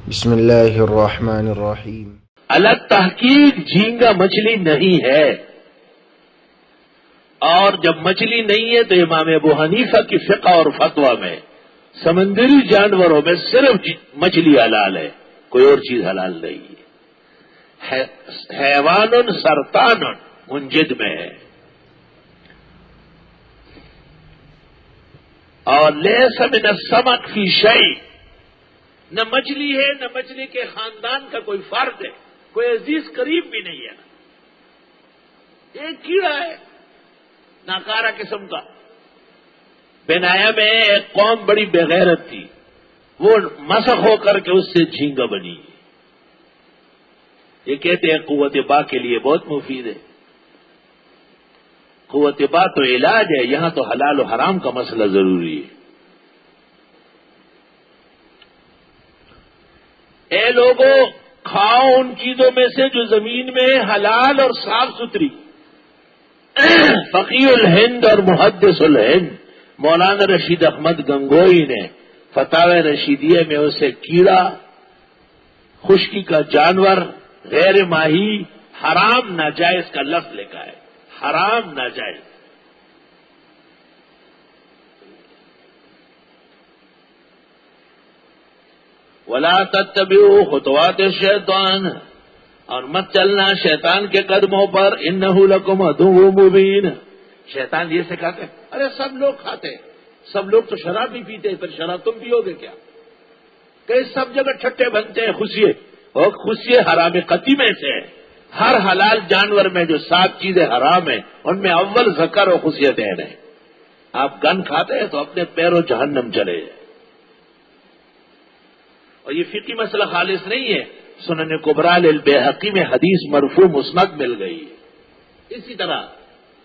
بسم اللہ الرحمن الرحیم۔ الگ تحقیق جھینگا مچھلی نہیں ہے، اور جب مچھلی نہیں ہے تو امام ابو حنیفہ کی فقہ اور فتویٰ میں سمندری جانوروں میں صرف مچھلی حلال ہے، کوئی اور چیز حلال نہیں ہے۔ حیوان سرطان منجد میں ہے، اور لیس من السمک فی شیء، نہ مچھلی ہے نہ مچھلی کے خاندان کا کوئی فرد ہے، کوئی عزیز قریب بھی نہیں ہے، ایک کیڑا ہے ناکارہ قسم کا۔ بنایا میں ایک قوم بڑی بغیرت تھی، وہ مسخ ہو کر کے اس سے جھینگا بنی۔ یہ کہتے ہیں قوت با کے لیے بہت مفید ہے۔ قوت با تو علاج ہے، یہاں تو حلال و حرام کا مسئلہ ضروری ہے۔ اے لوگوں، کھاؤ ان چیزوں میں سے جو زمین میں حلال اور صاف ستھری۔ فقیہ الہند اور محدث الہند مولانا رشید احمد گنگوئی نے فتاوی رشیدیہ میں اسے کیڑا، خشکی کا جانور، غیر ماہی، حرام ناجائز کا لفظ لکھا ہے، حرام ناجائز۔ ولا تتبعوا خطوات الشیطان، اور مت چلنا شیطان کے قدموں پر، انہ لکم عدو مبین۔ شیطان یہ سکھاتے ہیں، ارے سب لوگ کھاتے ہیں، سب لوگ تو شراب بھی پیتے ہیں، پھر شراب تم پیو گے کیا؟ کہ سب جگہ ٹھٹے بنتے ہیں خوشیے، اور خوشیے حرام قطعی میں سے ہے۔ ہر حلال جانور میں جو 7 چیزیں حرام ہیں ان میں اول ذکر و خصیت ہے۔ آپ گن کھاتے ہیں تو اپنے پیروں جہنم چلے جائیں۔ اور یہ فقہی مسئلہ خالص نہیں ہے، سنن کبریٰ للبیہقی میں حدیث مرفوع مسند مل گئی ہے۔ اسی طرح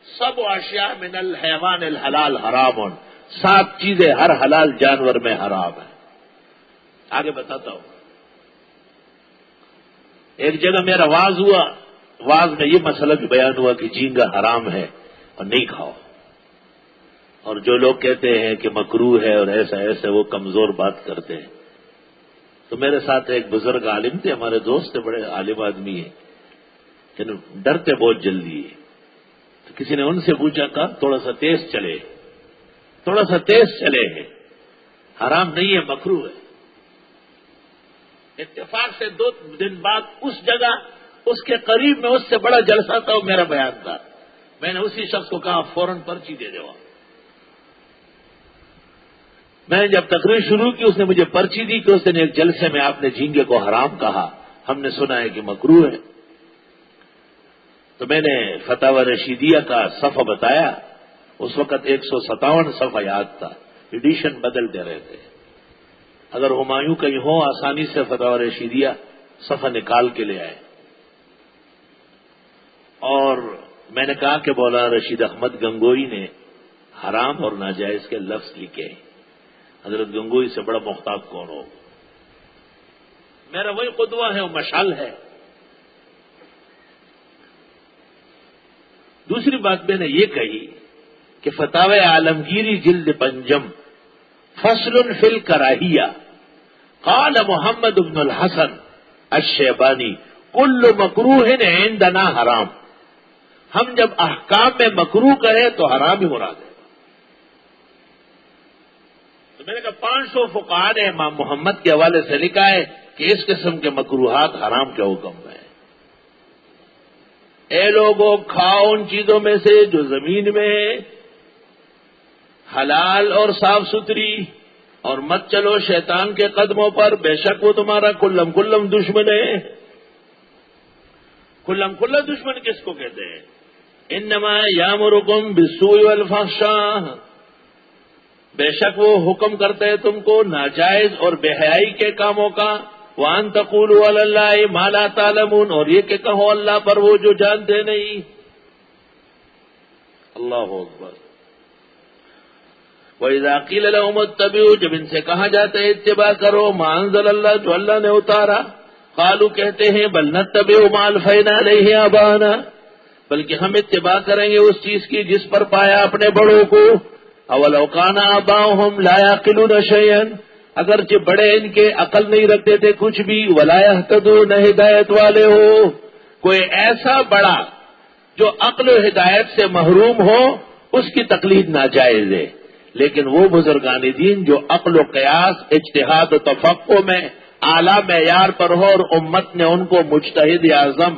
سب اشیاء من الحیوان الحلال حرام، 7 چیزیں ہر حلال جانور میں حرام ہیں۔ آگے بتاتا ہوں۔ ایک جگہ میرا واز ہوا، واز میں یہ مسئلہ بھی بیان ہوا کہ جھینگا حرام ہے اور نہیں کھاؤ، اور جو لوگ کہتے ہیں کہ مکروہ ہے اور ایسا ایسا، وہ کمزور بات کرتے ہیں۔ تو میرے ساتھ ایک بزرگ عالم تھے، ہمارے دوست تھے، بڑے عالم آدمی ہیں، لیکن ڈرتے بہت جلدی ہے۔ تو کسی نے ان سے پوچھا کہ تھوڑا سا تیز چلے، تھوڑا سا تیز چلے ہیں، حرام نہیں ہے، مکروہ ہے۔ اتفاق سے 2 دن بعد اس جگہ، اس کے قریب میں اس سے بڑا جلسہ تھا، وہ میرا بیان تھا۔ میں نے اسی شخص کو کہا فوراً پرچی دے دو۔ میں نے جب تقریر شروع کی، اس نے مجھے پرچی دی کہ اس دن ایک جلسے میں آپ نے جھینگے کو حرام کہا، ہم نے سنا ہے کہ مکروہ ہے۔ تو میں نے فتاوی رشیدیہ کا صفحہ بتایا، اس وقت 157 صفحہ یاد تھا، ایڈیشن بدلتے رہے تھے۔ اگر ہمایوں کہیں ہو آسانی سے فتاوی رشیدیہ صفحہ نکال کے لے آئے۔ اور میں نے کہا کہ مولانا رشید احمد گنگوئی نے حرام اور ناجائز کے لفظ لکھے، حضرت گنگوئی سے بڑا محتاط کون ہو؟ میرا وہی قدوہ ہے، وہ مشعل ہے۔ دوسری بات میں نے یہ کہی کہ فتاوی عالمگیری جلد 5 فصل فی الکراہیہ، قال محمد بن الحسن الشیبانی کل مکروہ عندنا حرام۔ ہم جب احکام میں مکروہ کہیں تو حرام ہی مراد ہے۔ تو میں نے کہا 500 فقہاء نے امام محمد کے حوالے سے لکھا ہے کہ اس قسم کے مکروہات حرام کے حکم میں ہے۔ اے لوگوں، کھاؤ ان چیزوں میں سے جو زمین میں ہے، حلال اور صاف ستھری، اور مت چلو شیطان کے قدموں پر، بے شک وہ تمہارا کلم دشمن ہے۔ کلم دشمن کس کو کہتے ہیں؟ انما یامرکم بالسوء والفحشاء، بے شک وہ حکم کرتے ہیں تم کو ناجائز اور بے حیائی کے کاموں کا، وان تقولوا علی اللہ ما لا تعلمون، اور یہ کہ کہو اللہ پر وہ جو جانتے نہیں۔ اللہ اکبر۔ وَإِذَا قِيلَ لَهُمُ اتَّبِعُوا، جب ان سے کہا جاتا ہے اتباع کرو ما انزل اللہ، جو اللہ نے اتارا، قالوا کہتے ہیں بل نتبع ما الفینا علیہ آباءنا، بلکہ ہم اتباع کریں گے اس چیز کی جس پر پایا اپنے بڑوں کو۔ اولو کان آباؤہم لا یعقلون شیئا، اگرچہ بڑے ان کے عقل نہیں رکھتے تھے کچھ بھی، ولا یہتدون ہدایت والے ہو، کوئی ایسا بڑا جو عقل و ہدایت سے محروم ہو اس کی تقلید ناجائز ہے، لیکن وہ بزرگان دین جو عقل و قیاس، اجتہاد و تفقہ میں اعلیٰ معیار پر ہو اور امت نے ان کو مجتہد اعظم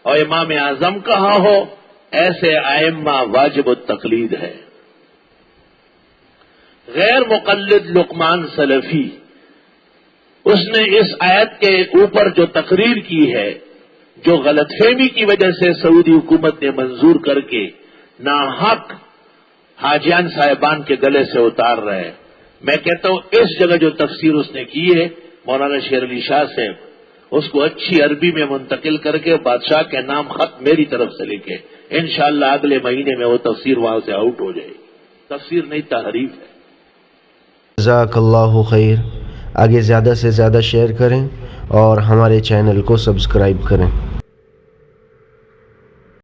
اور امام اعظم کہا ہو، ایسے ائمہ واجب التقلید ہے۔ غیر مقلد لقمان سلفی، اس نے اس آیت کے اوپر جو تقریر کی ہے، جو غلط فہمی کی وجہ سے سعودی حکومت نے منظور کر کے ناحق حاجیان صاحبان کے گلے سے اتار رہے ہیں، میں کہتا ہوں اس جگہ جو تفسیر اس نے کی ہے مولانا شیر علی شاہ صاحب، اس کو اچھی عربی میں منتقل کر کے بادشاہ کے نام خط میری طرف سے لکھے، انشاءاللہ اگلے مہینے میں وہ تفسیر وہاں سے آؤٹ ہو جائے گی۔ تفسیر نہیں، تحریف ہے۔ جزاک اللہ خیر۔ آگے زیادہ سے زیادہ شیئر کریں اور ہمارے چینل کو سبسکرائب کریں۔